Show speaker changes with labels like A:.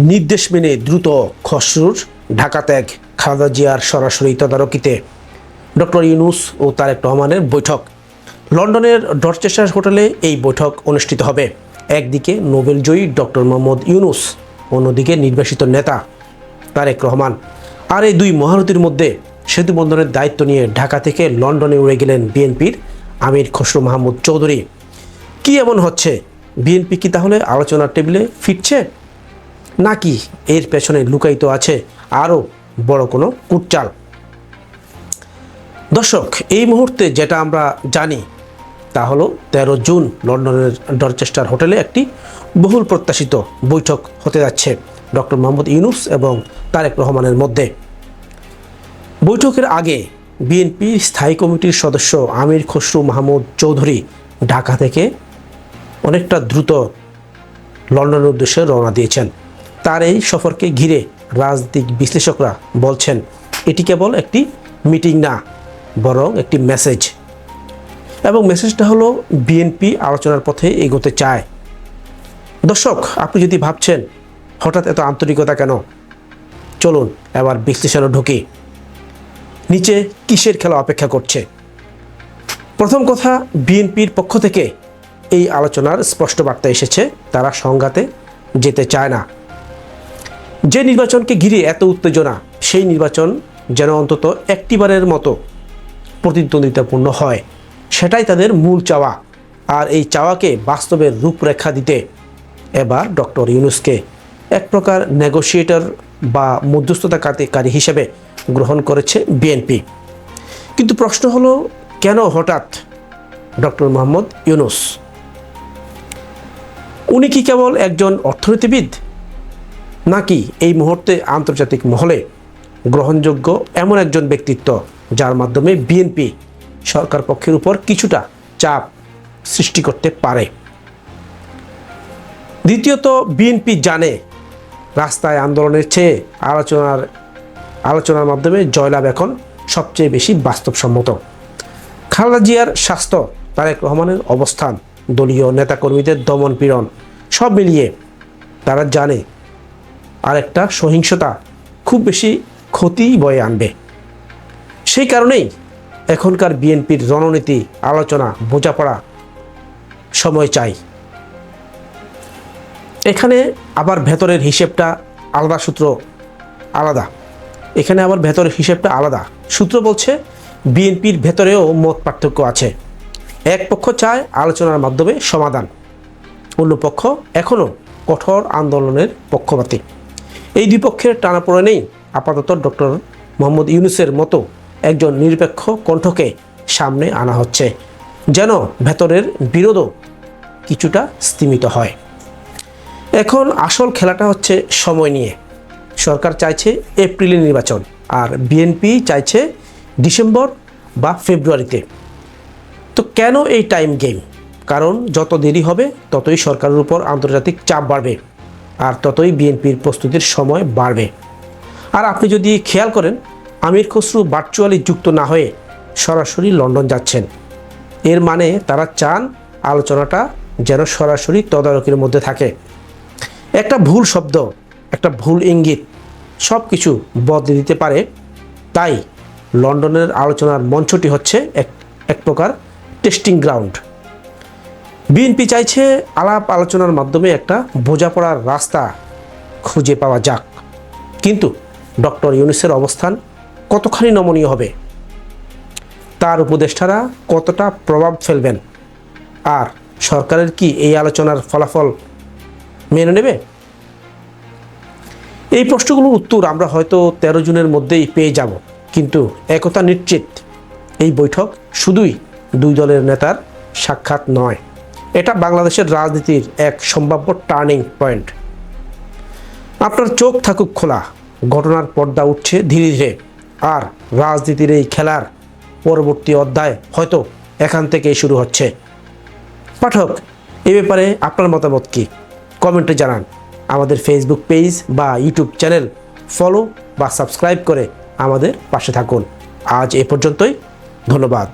A: নির্দেশ মেনে দ্রুত খসরুর ঢাকা ত্যাগ, খালেদা জিয়ার সরাসরি তদারকিতে ডক্টর ইউনূস ও তারেক রহমানের বৈঠক। লন্ডনের ডরচেস্টার হোটেলে এই বৈঠক অনুষ্ঠিত হবে। একদিকে নোবেলজয়ী ডক্টর মোহাম্মদ ইউনূস, অন্যদিকে নির্বাসিত নেতা তারেক রহমান। আর এই দুই মহারথীর মধ্যে সেতু বন্ধনের দায়িত্ব নিয়ে ঢাকা থেকে লন্ডনে উড়ে গেলেন বিএনপির আমির খসরু মাহমুদ চৌধুরী। কি এমন হচ্ছে? বিএনপি কি তাহলে আলোচনার টেবিলে ফিরছে, নাকি এর পেছনে লুকায়িত আছে আরও বড় কোনো কূটচাল? দর্শক, এই মুহূর্তে যেটা আমরা জানি তা হলো 13 জুন লন্ডনের ডরচেস্টার হোটেলে একটি বহুল প্রত্যাশিত বৈঠক হতে যাচ্ছে ডক্টর মোহাম্মদ ইউনূস এবং তারেক রহমানের মধ্যে। বৈঠকের আগে বিএনপি স্থায়ী কমিটির সদস্য আমির খসরু মাহমুদ চৌধুরী ঢাকা থেকে অনেকটা দ্রুত লন্ডনের উদ্দেশ্যে রওনা দিয়েছেন। তার এই সফরকে ঘিরে রাজনৈতিক বিশ্লেষকরা বলছেন এটি কেবল একটি মিটিং না, বরং একটি মেসেজ। এবং মেসেজটা হলো বিএনপি আলোচনার পথে এগোতে চায়। দর্শক, আপনি যদি ভাবছেন হঠাৎ এত আন্তরিকতা কেন, চলুন এবার বিশ্লেষণে ঢুকি। নিচে কিসের খেলা অপেক্ষা করছে? প্রথম কথা, বিএনপির পক্ষ থেকে এই আলোচনার স্পষ্ট বার্তা এসেছে, তারা সংঘাতে যেতে চায় না। যে নির্বাচনকে ঘিরে এত উত্তেজনা, সেই নির্বাচন যেন অন্তত একটিবারের মতো প্রতিদ্বন্দ্বিতাপূর্ণ হয়, সেটাই তাদের মূল চাওয়া। আর এই চাওয়াকে বাস্তবের রূপরেখা দিতে এবার ডক্টর ইউনূসকে এক প্রকার নেগোশিয়েটর বা মধ্যস্থতাকারী হিসেবে গ্রহণ করেছে বিএনপি। কিন্তু প্রশ্ন হলো, কেন হঠাৎ ডক্টর মোহাম্মদ ইউনূস? উনি কি কেবল একজন অর্থনীতিবিদ, নাকি এই মুহূর্তে আন্তর্জাতিক মহলে গ্রহণযোগ্য এমন একজন ব্যক্তিত্ব যার মাধ্যমে বিএনপি সরকার পক্ষের উপর কিছুটা চাপ সৃষ্টি করতে পারে? দ্বিতীয়ত, বিএনপি জানে রাস্তায় আন্দোলনের চেয়ে আলোচনার মাধ্যমে জয়লাভ এখন সবচেয়ে বেশি বাস্তবসম্মত। খালেদা জিয়ার স্বাস্থ্য, তারেক রহমানের অবস্থান, দলীয় নেতাকর্মীদের দমন পীড়ন, সব মিলিয়ে তারা জানে আরেকটা সহিংসতা খুব বেশি ক্ষতি বয়ে আনবে। সেই কারণেই এখনকার বিএনপির রণনীতি, আলোচনা, বোঝাপড়া সময় চাই। এখানে আবার ভেতরের হিসেবটা আলাদা, সূত্র আলাদা। এখানে আবার ভেতরের হিসেবটা আলাদা। সূত্র বলছে বিএনপির ভেতরেও মত পার্থক্য আছে। এক পক্ষ চায় আলোচনার মাধ্যমে সমাধান, অন্য পক্ষ এখনও কঠোর আন্দোলনের পক্ষপাতী। এই দুই পক্ষের টানাপোড়েনেই আপাতত ডক্টর মোহাম্মদ ইউনূসের মতো একজন নিরপেক্ষ কণ্ঠকে সামনে আনা হচ্ছে, যেন ভেতরের বিরোধও কিছুটা স্তিমিত হয়। এখন আসল খেলাটা হচ্ছে সময় নিয়ে। সরকার চাইছে এপ্রিলে নির্বাচন, আর বিএনপি চাইছে ডিসেম্বর বা ফেব্রুয়ারিতে। তো কেন এই টাইম গেম? কারণ যত দেরি হবে ততই সরকারের উপর আন্তর্জাতিক চাপ বাড়বে, আর ততই বিএনপির প্রস্তুতির সময় বাড়বে। আর আপনি যদি খেয়াল করেন, আমির খসরু ভার্চুয়ালি যুক্ত না হয়ে সরাসরি লন্ডন যাচ্ছেন। এর মানে তারা চান আলোচনাটা যেন সরাসরি তদারকির মধ্যে থাকে। একটা ভুল শব্দ, একটা ভুল ইঙ্গিত সব কিছু বদলে দিতে পারে। তাই লন্ডনের আলোচনার মঞ্চটি হচ্ছে এক প্রকার টেস্টিং গ্রাউন্ড। বিএনপি চাইছে আলাপ আলোচনার মাধ্যমে একটা বোঝাপড়ার রাস্তা খুঁজে পাওয়া যাক। কিন্তু ডক্টর ইউনূসের অবস্থান কতখানি নমনীয় হবে, তার উপদেষ্টারা কতটা প্রভাব ফেলবেন, আর সরকারের কি এই আলোচনার ফলাফল মেনে নেবে? এই প্রশ্নগুলোর উত্তর আমরা হয়তো 13 জুনের মধ্যেই পেয়ে যাব। কিন্তু একথা নিশ্চিত, এই বৈঠক শুধুই দুই দলের নেতার সাক্ষাৎ নয়, এটা বাংলাদেশের রাজনীতির এক সম্ভাব্য টার্নিং পয়েন্ট। আপনার চোখ থাকুক খোলা, ঘটনার পর্দা উঠছে ধীরে ধীরে, আর রাজনীতির এই খেলার পরবর্তী অধ্যায় হয়তো এখান থেকেই শুরু হচ্ছে। পাঠক, এ ব্যাপারে আপনার মতামত কি? কমেন্টে জানান। আমাদের ফেসবুক পেজ বা ইউটিউব চ্যানেল ফলো বা সাবস্ক্রাইব করে আমাদের পাশে থাকুন। আজ এ পর্যন্তই, ধন্যবাদ।